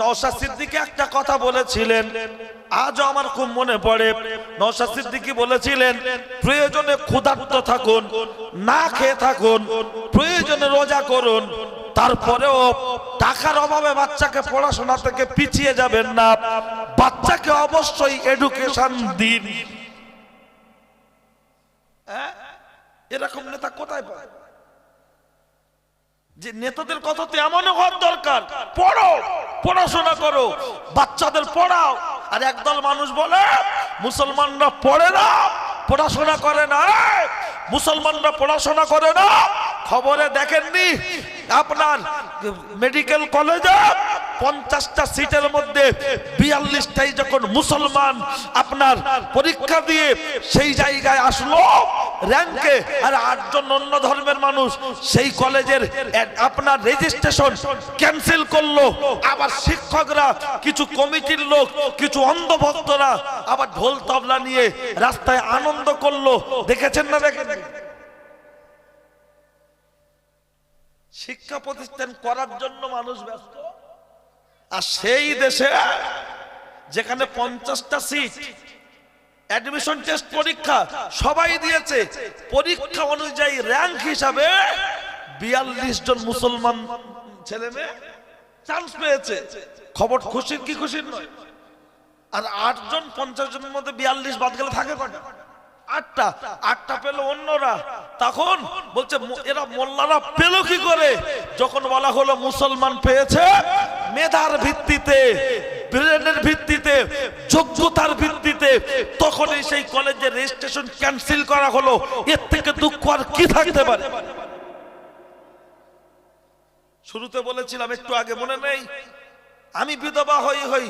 নওশাদ সিদ্দিকী একটা কথা বলেছিলেন, আজও আমার খুব মনে পড়ে। নওশাদ সিদ্দিকী বলেছিলেন, প্রয়োজনে ক্ষুধার্ত থাকুন, না খেয়ে থাকুন, প্রয়োজনে রোজা করুন, তারপরেও টাকার অভাবে বাচ্চাকে পড়াশোনা থেকে পিছিয়ে যাবেন না, বাচ্চাকে অবশ্যই এডুকেশন দিন। এরকম নেতা কোথায় পায়? যে নেতাদের কথা তো এমন হওয়ার দরকার, পড়ো, পড়াশোনা করো, বাচ্চাদের পড়াও। আর একদল মানুষ বলে মুসলমানরা পড়ে না, পড়াশোনা করে না। মুসলমানরা পড়াশোনা করে না, খবরে দেখেননি আপনার মেডিকেল কলেজে 50টা সিটের মধ্যে 42টাই যখন মুসলমান আপনার পরীক্ষা দিয়ে সেই জায়গায় আসলো র্যাঙ্কে, আর 8 জন অন্য ধর্মের মানুষ সেই কলেজের আপনার রেজিস্ট্রেশন ক্যান্সেল করলো। আবার শিক্ষকরা, কিছু কমিটির লোক, কিছু অন্ধভক্তরা আবার ঢোল তবলা নিয়ে রাস্তায় আনন্দ করলো। দেখেছেন না? দেখেন, শিক্ষা প্রতিষ্ঠান করার জন্য মানুষ ব্যস্ত। আর সেই দেশে যেখানে 50টা সিট, অ্যাডমিশন টেস্ট পরীক্ষা সবাই দিয়েছে, পরীক্ষা অনুযায়ী র্যাঙ্ক হিসাবে 42 জন মুসলমান ছেলে মেয়ে চান্স পেয়েছে। খবর খুশির কি খুশির নয়? আর 8 জন 50 জনের মধ্যে 42 বাদ গেলে থাকে কয়টা? 8টা পেল অন্যরা। তখন বলছে এরা মোল্লারা পেল কি করে? যখন বলা হলো মুসলমান পেয়েছে মেধার ভিত্তিতে, ব্রেনের ভিত্তিতে, যোগ্যতার ভিত্তিতে, তখনই সেই কলেজের রেজিস্ট্রেশন ক্যান্সেল করা হলো। এর থেকে দুঃখ আর কি থাকতে পারে? শুরুতে বলেছিলাম, একটু আগে মনে নেই, আমি বিধবা হই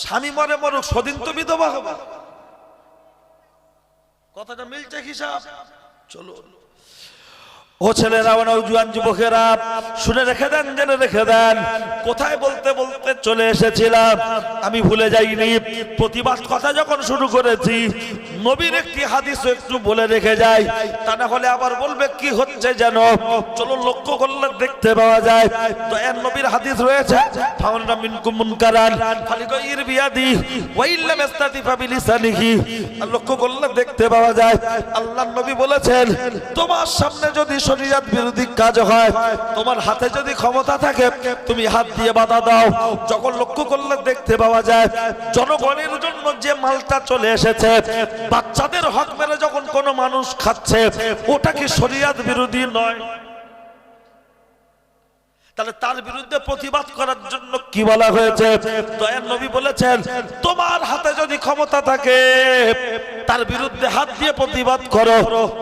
স্বামী মরে মরুক, সেদিন তো বিধবা হবে। কথাটা মিলছে হিসাব? চলো ও ছেলেরা, নওজোয়ান যুবকেরা, শুনে রেখে দেন, জেনে রেখে দেন। কোথায় বলতে বলতে চলে এসেছিলাম, আমি ভুলে যাইনি। প্রতিবাদ কথা যখন শুরু করেছি, নবীর একটি হাদিস একটু বলে রেখে যাই, তা না হলে আবার বলবে কি হচ্ছে যেন। চলো লক্ষ্য করলে দেখতে পাওয়া যায়, দয়ার নবীর হাদিস রয়েছে, ফাউন্ডা মিনকুম মুনকারান ফালিগাইর বিয়াদি ওয়া ইল্লাম ইস্তাতি ফাবিলিসানিহি। লক্ষ্য করলে দেখতে পাওয়া যায় আল্লাহর নবী বলেছেন, তোমার সামনে যদি শরীয়ত বিরোধী কাজ হয়, তোমার হাতে যদি ক্ষমতা থাকে, তুমি হাত দিয়ে বাধা দাও। যখন লক্ষ্য করলে দেখতে পাওয়া যায় জনগণের জন্য যে মালটা চলে এসেছে, বাচ্চাদের হক মেরে যখন কোনো মানুষ খাচ্ছে, ওটা কি শরীয়ত বিরোধী নয়? তাহলে তার বিরুদ্ধে প্রতিবাদ করার জন্য কি বলা হয়েছে? দয়ার নবী বলেছেন, তোমার হাতে যদি ক্ষমতা থাকে, তার বিরুদ্ধে হাত দিয়ে প্রতিবাদ করো।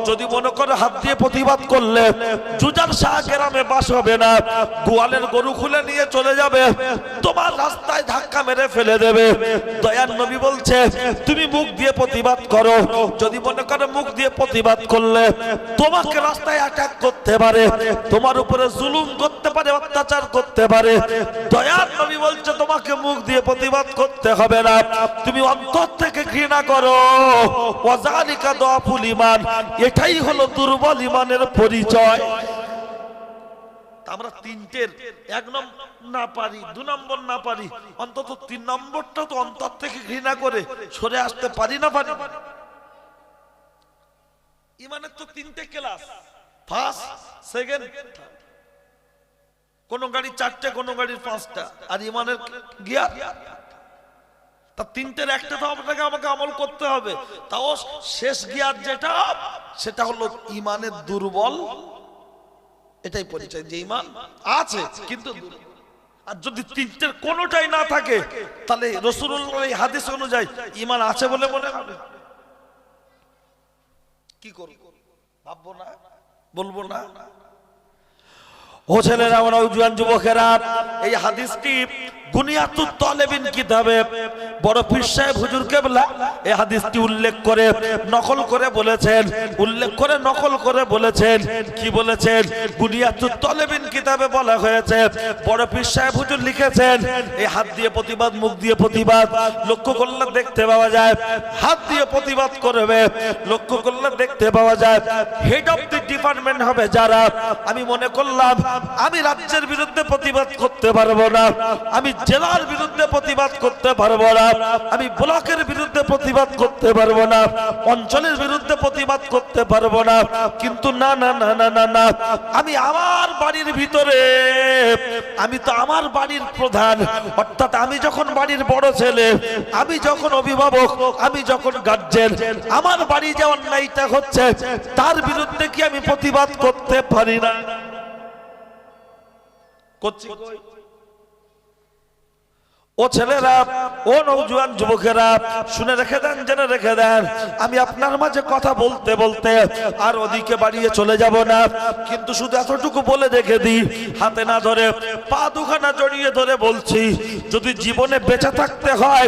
যদি মনে করো হাত দিয়ে প্রতিবাদ করলে জুজার শাহ গ্রামে বাস হবে না, গোয়ালের গরু খুলে নিয়ে চলে যাবে, তোমার রাস্তায় ধাক্কা মেরে ফেলে দেবে, দয়ার নবী বলছে তুমি মুখ দিয়ে প্রতিবাদ করো। যদি মনে করো মুখ দিয়ে প্রতিবাদ করলে তোমাকে রাস্তায় অ্যাটাক করতে পারে, তোমার উপরে জুলুম করতে পারে, অত্যাচার করতে পারে, দয়ার নবী বলছে তোমাকে মুখ দিয়ে প্রতিবাদ করতে হবে না, তুমি অন্তর থেকে ঘৃণা করো। ওয়াজালিকা দাফুল ঈমান, এটাই হলো দুর্বল ঈমানের পরিচয়। আমরা তিনটের 1 নম্বর না পারি, 2 নম্বর না পারি, অন্তত 3 নম্বরটা তো অন্তর থেকে ঘৃণা করে সরে আসতে পারি না? পারি। ঈমানের তো 3টে ক্লাস, ফার্স্ট, সেকেন্ড, কোন গাড়ি 4টে, কোন গাড়ির 5টা, আর ঈমানের গিয়ার। তা 3টের একটা তো আপনাকে আমাকে আমল করতে হবে। তাও শেষ গিয়ার যেটা, সেটা হলো ঈমানের দুর্বল। এটাই পরিচয় যে ঈমান আছে কিন্তু দুর্বল। আর যদি 3টের কোনোটাই না থাকে, তাহলে রাসূলুল্লাহর এই হাদিস অনুযায়ী ঈমান আছে বলে মনে হবে। কি করব? ভাববো না, বলবো না? ও ছেলেরা, নওজোয়ান যুবকেরা, এই হাদিসটি গুনিয়াতুত তালেবিন কিতাবে বড় পীর সাহেব হুজুর কেবলা এই হাদিসটি উল্লেখ করে নকল করে বলেছেন, নকল করে বলেছেন। কি বলেছেন? গুনিয়াতুত তালেবিন কিতাবে বলা হয়েছে, বড় পীর সাহেব হুজুর লিখেছেন, এই হাত দিয়ে প্রতিবাদ, মুখ দিয়ে প্রতিবাদ, লক্ষ্য করলে দেখতে পাওয়া যায় হাত দিয়ে প্রতিবাদ করবে, লক্ষ্য করলে দেখতে পাওয়া যায় হেড অফ দি ডিপার্টমেন্ট হবে যারা। আমি মনে করলাম আমি রাজ্যের বিরুদ্ধে প্রতিবাদ করতে পারবো না, আমি জেলার বিরুদ্ধে প্রতিবাদ করতে পারবো না, আমি ব্লকের বিরুদ্ধে প্রতিবাদ করতে পারবো না, অঞ্চলের বিরুদ্ধে প্রতিবাদ করতে পারবো না। কিন্তু না না না না না না, আমি আমার বাড়ির ভিতরে, আমি তো আমার বাড়ির প্রধান, অর্থাৎ আমি যখন বাড়ির বড় ছেলে, আমি যখন অভিভাবক, আমি যখন গার্জেন, আমার বাড়ি যে অন্যায়টা হচ্ছে তার বিরুদ্ধে কি আমি প্রতিবাদ করতে পারি না? করছি। ও ছেলেরা, ও নওজোয়ান যুবকেরা, শুনে রেখে দেন, জেনে রেখে দেন, আমি আপনার মাঝে কথা বলতে বলতে আর ওদিকে বাড়িয়ে চলে যাব না, কিন্তু শুধু এতটুকু বলে রেখে দিই, হাতে না ধরে পা দুখানা জড়িয়ে ধরে বলছি, যদি জীবনে বেঁচে থাকতে হয়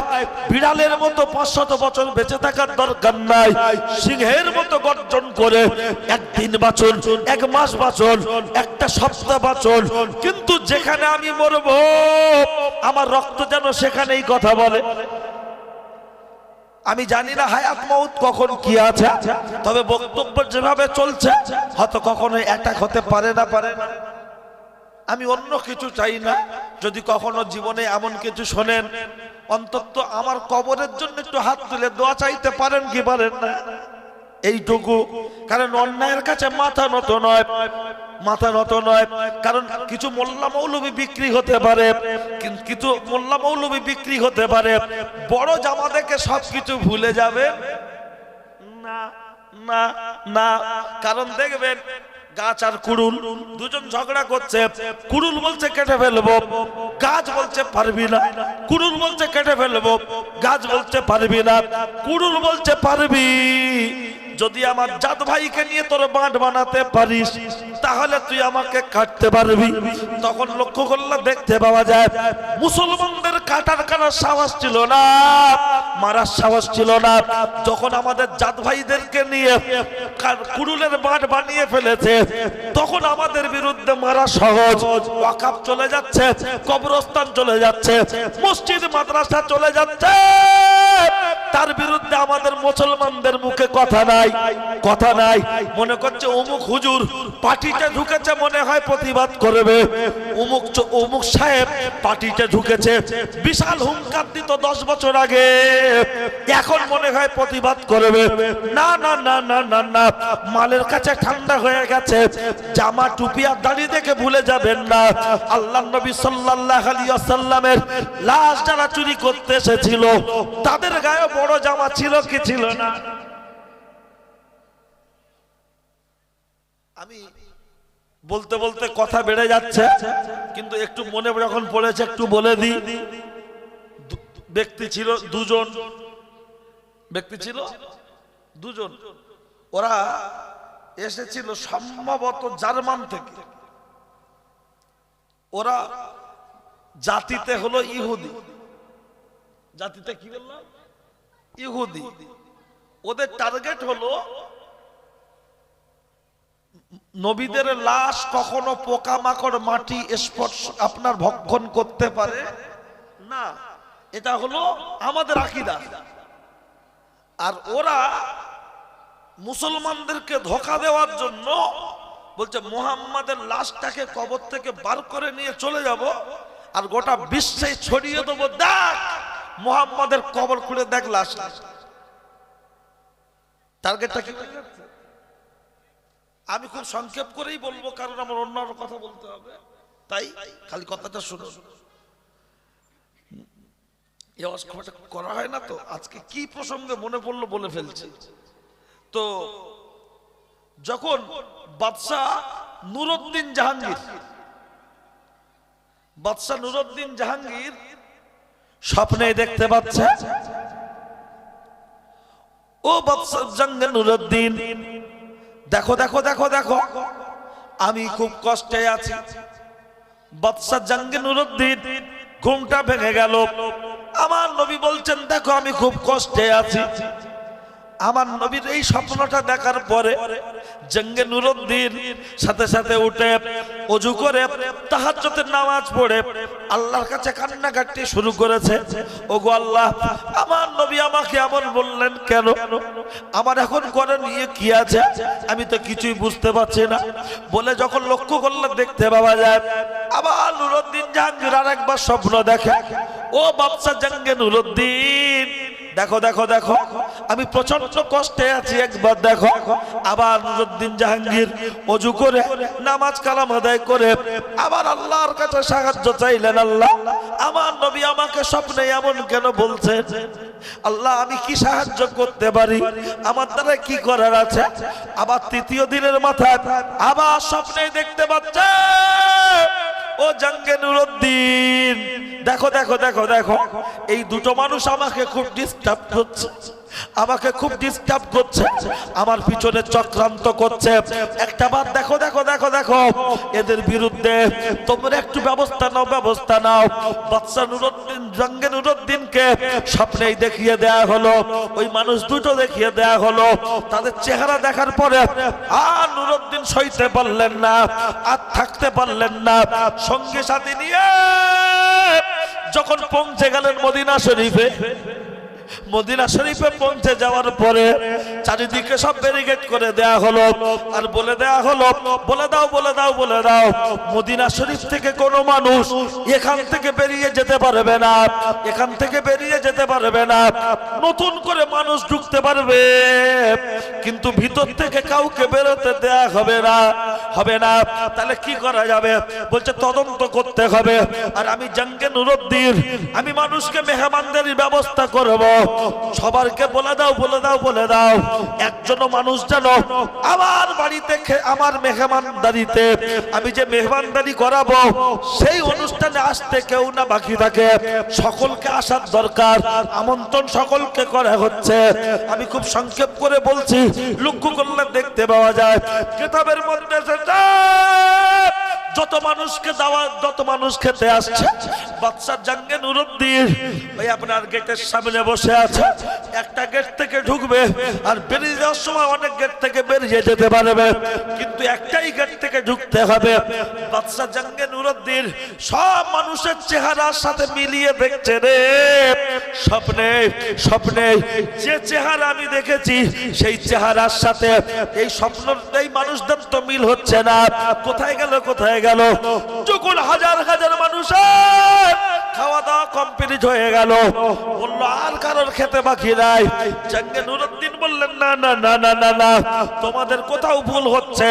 বিড়ালের মতো 500 বছর বেঁচে থাকার দরকার নাই, সিংহের মতো গর্জন করে একদিন বাঁচুন, 1 মাস বাঁচুন, একটা সপ্তাহ বাঁচুন, কিন্তু যেখানে আমি মরবো আমার রক্ত যেন সেখানেই কথা বলে। আমি জানি না হায়াত মউত কখন কি আছে, তবে বক্তব্য যেভাবে চলছে হয়তো কখনো অ্যাটাক হতে পারে না। আমি অন্য কিছু চাই না। যদি কখনো জীবনে এমন কিছু শোনেন, অন্তত আমার কবরের জন্য একটু হাত তুলে দোয়া চাইতে পারেন কি পারেন না, এইটুকু। কারণ অন্যায়ের কাছে মাথা নত নয়, মাথা নত নয়। কারণ কিছু মোল্লা মৌলবী বিক্রি হতে পারে, কিছু মোল্লা মৌলবী বিক্রি হতে পারে, বড় জামা দেখে সবকিছু ভুলে যাবে না না না। কারণ দেখবেন গাছ আর কুড়ুল দুজন ঝগড়া করছে, কুড়ুল বলছে কেটে ফেলবো, গাছ বলছে পারবি না। কুড়ুল বলছে কেটে ফেলবো, গাছ বলছে পারবি না। কুড়ুল বলছে পারবি, যদি আমার জাত ভাইকে নিয়ে তোর বাঁট বানাতে পারিস তাহলে তুই আমাকে কাটতে পারবি। তখন লক্ষ্য করলে দেখতে পাওয়া যায় মুসলমানদের কাটার কাটার সাহস ছিল না, মারার সাহস ছিল না। যখন আমাদের জাত ভাইদেরকে নিয়ে কুড়ুলের বাঁট বানিয়ে ফেলেছে তখন আমাদের বিরুদ্ধে মারা সহজ। ওয়াকাফ চলে যাচ্ছে, কবরস্থান চলে যাচ্ছে, মসজিদ মাদ্রাসা চলে যাচ্ছে, তার বিরুদ্ধে আমাদের মুসলমানদের মুখে কথা নাই, কথা নাই। মনে করছে অমুক হুজুর পার্টিতে ঢুকেছে, মনে হয় প্রতিবাদ করবে। অমুক সাহেব পার্টিতে ঢুকেছে, বিশাল হুঙ্কার দিত 10 বছর আগে, এখন মনে হয় প্রতিবাদ করবে। না না না না না না, মালের কাছে ঠান্ডা হয়ে গেছে। জামা টুপি আর দাড়ি দেখে ভুলে যাবেন না আল্লাহর নবী সাল্লাল্লাহু আলাইহি ওয়াসাল্লামের লাশ যারা চুরি করতে এসেছিল তাদের গায়ে বড় জামা ছিল কি ছিল না? আমি বলতে বলতে কথা বেড়ে যাচ্ছে, কিন্তু একটু মনে যখন পড়েছে একটু বলে দিই। ব্যক্তি ছিল দুজন, ব্যক্তি ছিল দুজন, ওরা এসেছিল সম্ভবত জার্মান থেকে। ওরা জাতিতে হলো ইহুদি, জাতিতে কি বললাম? ইহুদি। ওদের টার্গেট হলো নবীদের লাশ কখনো পোকামাকড় মাটি স্পর্শ আপনার ভক্ষণ করতে পারে না, এটা হলো আমাদের আকীদা। আর ওরা মুসলমানদেরকে ধোঁকা দেওয়ার জন্য বলছে মুহাম্মাদের লাশটাকে কবর থেকে বার করে নিয়ে চলে যাব আর গোটা বিশ্বে ছড়িয়ে দেবো, দেখ মুহাম্মাদের কবর খুলে দেখ লাশ। টার্গেটটা কি? আমি খুব সংক্ষেপ করেই বলবো কারণ আমার অন্য কথা বলতে হবে, তাই খালি কথাটা শুনো। এই অবস্থাটা করা হয় না তো, আজকে কি প্রসঙ্গে মনে পড়লো বলে ফেলছি। তো যখন বাদশাহ নুরউদ্দিন জাহাঙ্গীর, বাদশাহ নুরউদ্দিন জাহাঙ্গীর স্বপ্নে দেখতে পাচ্ছে, ও বাদশাহ জাঙ্গে নুরউদ্দিন, দেখো দেখো দেখো দেখো আমি খুব কষ্টে আছি। বাদশাহ জাঙ্গে নুরউদ্দিন ঘুমটা ভেঙে গেল। আমার নবী বলছেন, দেখো আমি খুব কষ্টে আছি। আমার নবীর এই স্বপ্নটা দেখার পরে জঙ্গে নুরুদ্দিন সাথে সাথে উঠে ওযু করে তাহাজ্জুদের নামাজ পড়ে আল্লাহর কাছে কান্নাকাটি শুরু করেছে। ওগো আল্লাহ, আমার নবী আমাকে এমন বললেন কেন? আমার এখন করণীয় কি আছে? আমি তো কিছুই বুঝতে পারছি না। বলে যখন লক্ষ্য করলে দেখতে পাওয়া যায় আবার নুরুদ্দিন জাহাঙ্গীর আরেকবার স্বপ্ন দেখে। ও বাদশা জঙ্গে নুরুদ্দিন, দেখো দেখো দেখো, আমি প্রচন্ড কষ্টে আছি, একবার দেখো। আবার নুরুদ্দিন জাহাঙ্গীর ওযু করে নামাজ কালাম আদায় করে আবার আল্লাহর কাছে সাহায্য চাইলেন। আল্লাহ, আমার নবী আমাকে স্বপ্নে এমন কেন বলছেন? আল্লাহ, আমি কি সাহায্য করতে পারি? আমার দ্বারা কি করার আছে? আবার তৃতীয় দিনের মাথায় আবার স্বপ্নে দেখতে পাচ্ছে ও জঙ্গে নুরুদ্দিন, দেখো দেখো দেখো দেখো, এই দুটো মানুষ আমাকে খুব ডিস্টার্ব করছে, আমাকে খুব ডিস্টার্ব করছে, আমার পিছনে চক্রান্ত করছে। একটা বার দেখো দেখো দেখো দেখো, এদের বিরুদ্ধে তোমরা একটু ব্যবস্থা নাও, ব্যবস্থা নাও। বাদশা নুরুদ্দিন জঙ্গে নুরুদ্দিনকে স্বপ্নেই দেখিয়ে দেয়া হলো, ওই মানুষ দুটো দেখিয়ে দেয়া হলো। তাদের চেহারা দেখার পরে আর নুরুদ্দিন সইতে পারলেন না, আর থাকতে পারলেন না। সঙ্গে সাথে নিয়ে যখন পৌঁছে গেলেন মদিনা শরীফে, মদিনা শরীফে পৌঁছে যাওয়ার পরে চারিদিকে সব ব্যারিকেড করে দেয়া হলো আর বলে দেয়া হলো, বলে দাও বলে দাও বলে দাও, মদিনা শরীফ থেকে কোনো মানুষ এখান থেকে বেরিয়ে যেতে পারবে না, এখান থেকে বেরিয়ে যেতে পারবে না। নতুন করে মানুষ ঢুকতে পারবে, কিন্তু ভিতর থেকে কাউকে বেরোতে দেয়া হবে না, হবে না। তাহলে কি করা যাবে? বলছে তদন্ত করতে হবে। আর আমি জঙ্গে নুরুদ্দিন, আমি মানুষকে মেহমানদারির ব্যবস্থা করব। সবারকে বলে দাও বলে দাও বলে দাও, একজন মানুষ যেন আমার বাড়িতে আমার মেহমানদারিতে আমি যে মেহমানদারি করাবো সেই অনুষ্ঠানে আসতে কেউ না বাকি থাকে। সকলকে আসার দরকার, আমন্ত্রণ সকলকে করা হচ্ছে। আমি খুব সংক্ষেপ করে বলছি, লক্ষ্য করলে দেখতে পাওয়া যায় কিতাবের মধ্যে যত মানুষকে দাওয়াত, যত মানুষ খেতে আসছে, বাদশা জঙ্গে নুরুদ্দিন ওই আপনার গেটের সামনে বসে আছে। একটা গেট থেকে ঢুকবে আর বেরিয়ে যাওয়ার সময় অনেক গেট থেকে বেরিয়ে যেতে পারবে, কিন্তু একটাই গেট থেকে ঢুকতে হবে। বাদশা জঙ্গে নুরুদ্দিন সব মানুষের চেহারার সাথে মিলিয়ে দেখছে রে, স্বপ্নে স্বপ্নে যে চেহারা আমি দেখেছি সেই চেহারার সাথে এই স্বপ্ন এই মানুষদের তো মিল হচ্ছে না। কোথায় গেল কোথায় গেল? যখন হাজার হাজার মানুষের খাওয়া দাওয়া কমপ্লিট হয়ে গেল, বললো আর কারোর খেতে বাকি নাই। জঙ্গে নুরুদ্দিন বললেন না না না না না না, তোমাদের কোথাও ভুল হচ্ছে।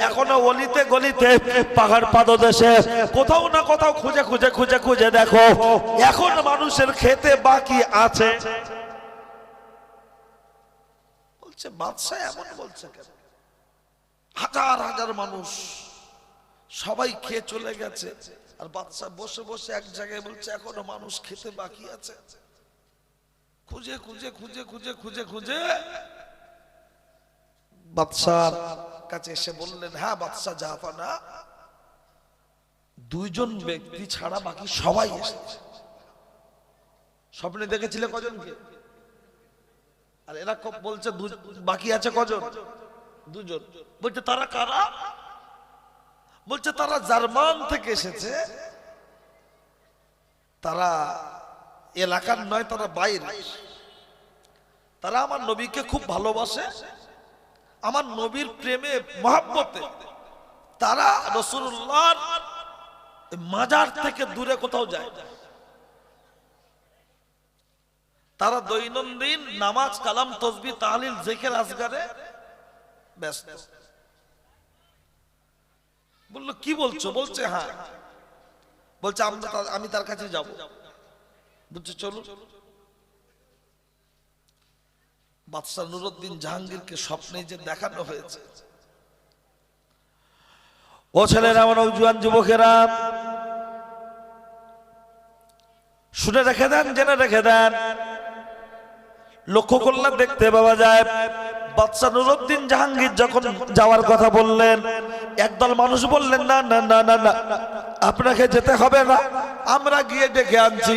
এখনো অলিতে গলিতে পাহাড় পাদদেশে কোথাও না কোথাও খুঁজে খুঁজে খুঁজে খুঁজে দেখো, এখন মানুষের খেতে বাকি আছে। বলছে বাদশা এমন বলছে কেন? হাজার হাজার মানুষ সবাই খেয়ে চলে গেছে, আর বাদশা বসে বসে এক জায়গায় বলছে এখনো মানুষ খেতে বাকি আছে। খুঁজে খুঁজে খুঁজে খুঁজে খুঁজে খুঁজে বাদশার কাছে এসে বললেন, হ্যাঁ বাদশা জাহাপানা, দুইজন ব্যক্তি ছাড়া বাকি সবাই এসেছে। স্বপ্নে দেখেছিলে কজনকে? আর এরা বলছে বাকি আছে কজন? দুজন। বলছে তারা কারা? বলছে তারা জার্মান থেকে এসেছে, তারা এলাকার নয়, তারা বাইরে। তারা আমার নবীকে খুব ভালোবাসে, আমার নবীর প্রেমে মহব্বতে তারা রাসূলুল্লাহর মাজার থেকে দূরে কোথাও যায়। তারা দৈনন্দিন নামাজ কালাম তসবিহ তাহলিল জিকির আজগারে ব্যস্ত। বললো কি বলছো? বলছে হ্যাঁ। বলছে আমি তার কাছে যাব। বলছে চলো। বাদশা নুরুদ্দিন জাহাঙ্গীরকে স্বপ্নে যে দেখানো হয়েছে, ও ছেলেরা, আমার জওয়ান যুবকেরা, শুনে রেখে দেন, জেনে রেখে দেন। লক্ষ্য করলে দেখতে পাওয়া যায় বাদশা নুরউদ্দিন জাহাঙ্গীর যখন যাওয়ার কথা বললেন, একদল মানুষ বললেন না না না না না, আপনাকে যেতে হবে না, আমরা গিয়ে ডেকে আনছি।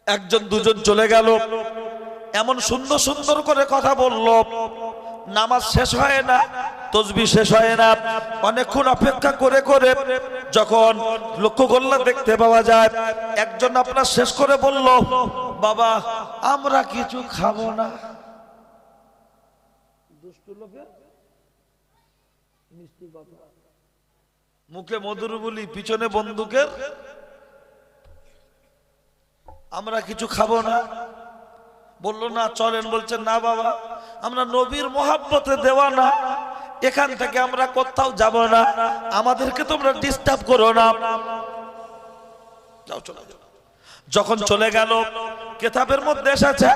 একজন দুজন চলে গেল, এমন সুন্দর সুন্দর করে কথা বলল, নামাজ শেষ হয় না, তাসবিহ শেষ হয় না। অনেকক্ষণ অপেক্ষা করে করে যখন লক্ষ্য করলে দেখতে পাওয়া যায় একজন আপনার শেষ করে বলল, বাবা আমরা কিছু খাবো না। দুষ্টু লোকের মিষ্টি কথা, মুখে মধুর বলি, পিছনে বন্দুকের, আমরা কিছু খাবো না। বললো না চলেন, বলছেন না বাবা আমরা নবীর মহাব্বতে দেওয়ানা, এখান থেকে আমরা কোথাও যাব না, আমাদেরকে তোমরা ডিস্টার্ব করো না, যাও চলে যাও। যখন চলে গেল, কিতাবের মধ্যে এসেছে,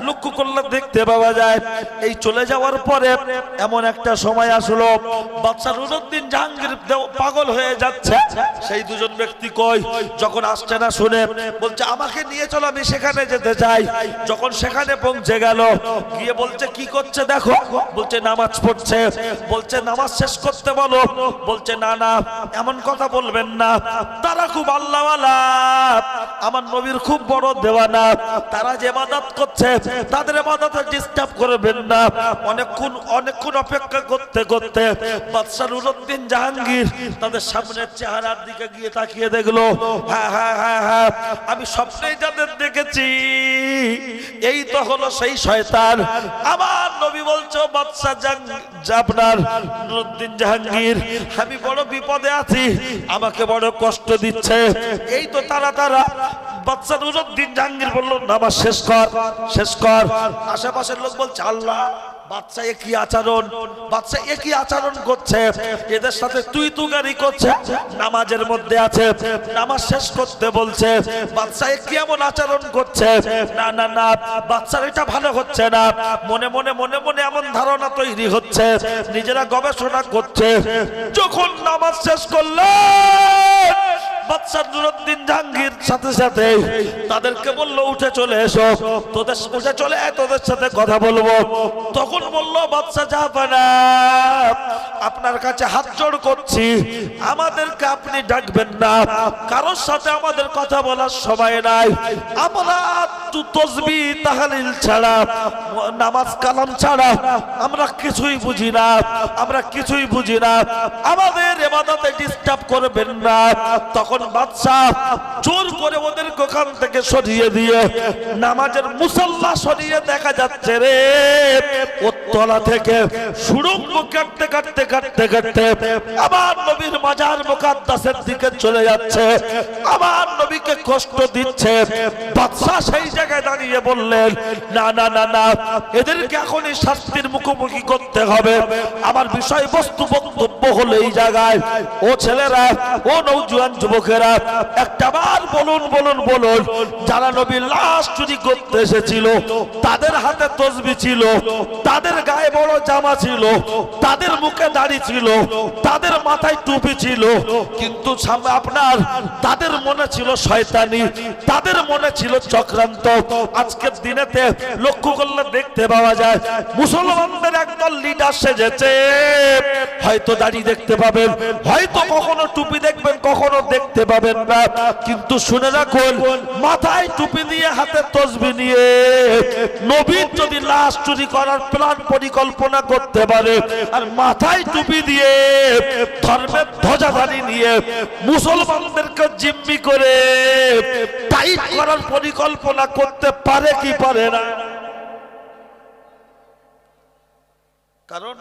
লক্ষ্য করলে দেখতে পাওয়া যায় এই চলে যাওয়ার পরে এমন একটা সময় আসলো, বাদশা নুরউদ্দিন জাহাঙ্গীর পাগল হয়ে যাচ্ছে। সেই দুজন ব্যক্তি কই, যখন আসছে না শুনে বলছে আমাকে নিয়ে চলো, আমি সেখানে যেতে চাই। যখন সেখানে পৌঁছে গেল, গিয়ে বলছে কি করছে দেখো, বলছে নামাজ পড়ছে। বলছে নামাজ শেষ করতে বলো। বলছে না না এমন কথা বলবেন না, তারা খুব আল্লাহওয়ালা, আমার নবীর খুব বড় দেওয়ানা, তারা যে ইবাদত করছে তাদের ইবাদতে ডিস্টার্ব করবেন না। অনেকক্ষণ অপেক্ষা করতে করতে বাদশা নুরউদ্দিন জাহাঙ্গীর তাদের সামনের চেহারার দিকে গিয়ে তাকিয়ে দেখলো, হ্যাঁ হ্যাঁ হ্যাঁ হ্যাঁ আমি স্বপ্নেই যাদের দেখেছি, এই তো হলো সেই শয়তান। আমার নবী বলছো বাদশা আপনার নুরউদ্দিন জাহাঙ্গীর, আমি বড় বিপদে আছি, আমাকে বড় কষ্ট দিচ্ছে। এই তো তারা বাদশা নুরউদ্দিন জাহাঙ্গীর বলল নামাজ শেষ কর, শেষ কর। আশেপাশের লোক বলছে আল্লাহ বাদশা একই আচরণ, বাদশা একই আচরণ করছে, এদের সাথে তুই তুগারি করছে, নামাজের মধ্যে আছে, নামাজ শেষ করতে বলছে, বাদশা একই এমন আচরণ করছে, না না না বাদশার এটা ভালো হচ্ছে না। মনে মনে মনে মনে এমন ধারণা তৈরি হচ্ছে, নিজেরা গবেষণা করছে। যখন নামাজ শেষ করলেন, বাদশা নুরউদ্দিন জাহাঙ্গীর সাথে সাথে তাদেরকে বললো উঠে চলে এসো, তোদের উঠে চলে আয়, তোদের সাথে কথা বলবো। তখন বললো বাদশা জাহাপানা, আপনার কাছে হাত জোড় করছি, আমাদেরকে আপনি ডাকবেন না, কারোর সাথে আমাদের কথা বলার সময় নাই, আমরা তাসবিহ তাহলিল ছাড়া, নামাজ কালাম ছাড়া আমরা কিছুই বুঝি না, আমরা কিছুই বুঝি না, আমাদের ইবাদতে ডিস্টার্ব করবেন না। তখন বাদশা জোর করে ওদেরকে ওখান থেকে সরিয়ে দিয়ে নামাজের মুসাল্লা সরিয়ে দেখা যাচ্ছে রে তলা থেকে সুড়ঙ্গ কাটতে কাটতে কাটতে কাটতে আমার নবীর মাজার মুকাদ্দাসের দিকে চলে যাচ্ছে, আমার নবীকে কষ্ট দিচ্ছে। বাদশা সেই জায়গায় দাঁড়িয়ে বললেন না না না না, এদেরকে এখনই শাস্তির মুখোমুখি করতে হবে। আমার বিষয়বস্তু বক্তব্য হলো এই জায়গায়, ও ছেলেরা, ও নওজোয়ান যুবকেরা, একটাবার বলুন বলুন বলুন, যারা নবীর লাশ চুরি করতে এসেছিল, তাদের হাতে তাসবিহ ছিল, তাদের গায়ে বড় জামা ছিল, তাদের মুখে দাড়ি ছিল, তাদের মাথায় টুপি ছিল, কিন্তু আপনার তাদের মনে ছিল শয়তানি, তাদের মনে ছিল চক্রান্ত। আজকের দিনেতে লক্ষ্য করলে দেখতে পাওয়া যায় মুসলমানদের একদল লিডার সেজেছে, হয়তো দাড়ি দেখতে পাবেন, হয়তো কখনো টুপি দেখবেন, কখনো দেখতে পাবেন না, কিন্তু শুনে রাখুন মাথায় টুপি দিয়ে হাতে তাসবিহ নিয়ে নবীর যদি লাশ চুরি করার প্ল্যান পরিকল্পনা করতে পারে, আর মাথায় টুপি দিয়ে ধর্মের ধ্বজাধারী নিয়ে মুসলমানদেরকে জিম্মি করে টাইট করার পরিকল্পনা করতে পারে কি পারে না? কারণ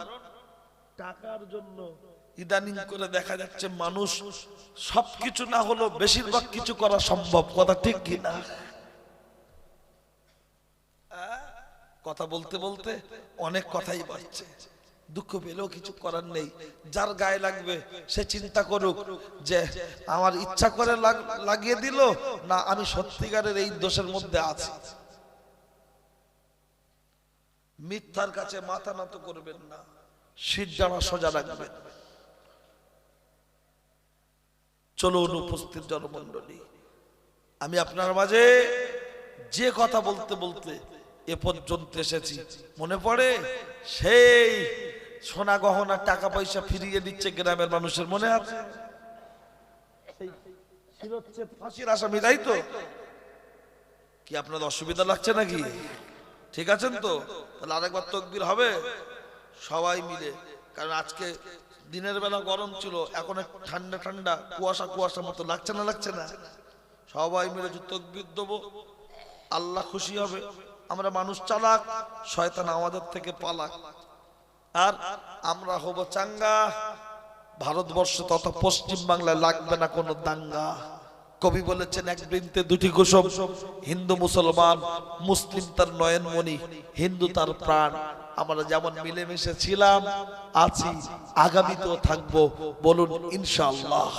টাকার জন্য ইদানিং করে দেখা যাচ্ছে মানুষ সবকিছু না হলো বেশিরভাগ কিছু করা সম্ভব, কথা ঠিক কিনা? কথা বলতে বলতে অনেক কথাই বাড়ছে, দুঃখ পেলেও কিছু করার নেই। যার গায়ে লাগবে সে চিন্তা করুক যে আমার ইচ্ছা করে লাগিয়ে দিল না আমি সত্যিকারের এই দোষের মধ্যে আছি। মিথ্যার কাছে মাথা নত করবেন না, শির জানা সোজা রাখবেন। চলুন উপস্থিত জনমণ্ডলী, আমি আপনার মাঝে যে কথা বলতে বলতে এ পর্যন্ত এসেছি। মনে পড়ে সেই সোনা গহনা টাকা পয়সা ফিরিয়ে দিচ্ছে গ্রামের মানুষের, মনে আছে? ফাঁসির আসামি, তাই তো? কি আপনাদের অসুবিধা লাগছে নাকি? ঠিক আছেন তো? তাহলে আরেকবার তাকবীর হবে সবাই মিলে, কারণ আজকে দিনের বেলা গরম ছিল, এখন একটু ঠান্ডা ঠান্ডা কুয়াশা কুয়াশা মতো লাগছে না? লাগছে না? সবাই মিলে যে তাকবীর দেবো, আল্লাহ খুশি হবে। আমরা মানুষ চালাক, শয়তান আমাদের থেকে পালাক, আর আমরা হব চাঙ্গা। ভারতবর্ষ তথা পশ্চিম বাংলায় লাগবে না কোনো দাঙ্গা। কবি বলেছেন, এক বৃন্তে দুটি কুসুম, হিন্দু মুসলমান, মুসলিম তার নয়নমণি, হিন্দু তার প্রাণ। আমরা যেমন মিলেমিশে ছিলাম, আছি, আগামীতেও থাকবো, বলুন ইনশাআল্লাহ।